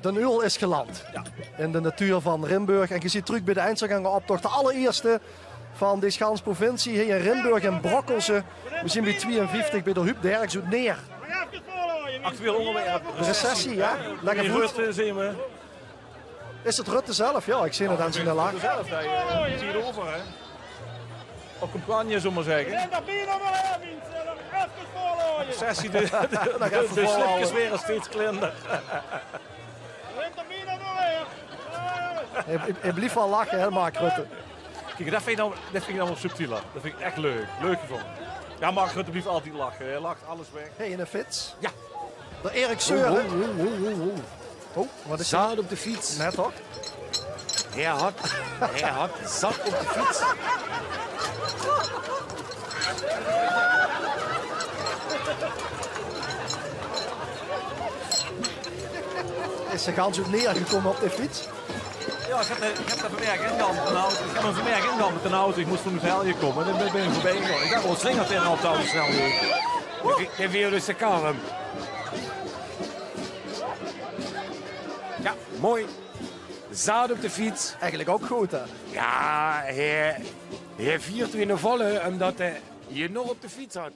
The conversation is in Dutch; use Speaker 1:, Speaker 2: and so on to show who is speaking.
Speaker 1: De Uhl is geland.
Speaker 2: Ja.
Speaker 1: In de natuur van Rimburg. En je ziet terug bij de Eindselgangeroptocht. De allereerste van de Schaansprovincie. Hier in Rimburg en Brokkelse. We zien bij 52 bij de Huub Derks uit neer.
Speaker 2: Actueel onderwerp.
Speaker 1: De recessie, ja. Lekker voet.
Speaker 2: Rutte, zie je me.
Speaker 1: Is het Rutte zelf? Ja, ik zie het aan zijn lach.
Speaker 2: Zelf, je ziet het over, hè. Op campagne, zullen we maar zeggen. De sessie, de slipjes weer steeds kleiner.
Speaker 1: Hij blijft wel lachen, hè, Mark Rutte.
Speaker 2: Kijk, dat vind ik nou wel subtieler. Dat vind ik echt leuk. Leuk gevonden. Ja, Mark Rutte blijft altijd lachen. Hij lacht alles weg.
Speaker 1: Hey, in een fiets.
Speaker 2: Ja.
Speaker 1: De Erik Seuren. Oh, wat is
Speaker 3: Zat op de fiets.
Speaker 1: Net hoor.
Speaker 3: Hij had zat op de fiets.
Speaker 1: Is ze gans uit neergekomen op de fiets?
Speaker 2: Ja, ik heb dat vermerk ingehaald met een auto. Ik heb een vermerk ingehaald met een auto. Ik moest van Mezelje hier komen. En dan ben ik voorbij gegaan. Ik dacht wel slingerd tegen op de auto snel.
Speaker 3: Je wil dus de kalm. Ja, mooi. Zat op de fiets.
Speaker 1: Eigenlijk ook goed, hè?
Speaker 3: Ja, hij viert weer een volle omdat hij hier nog op de fiets had.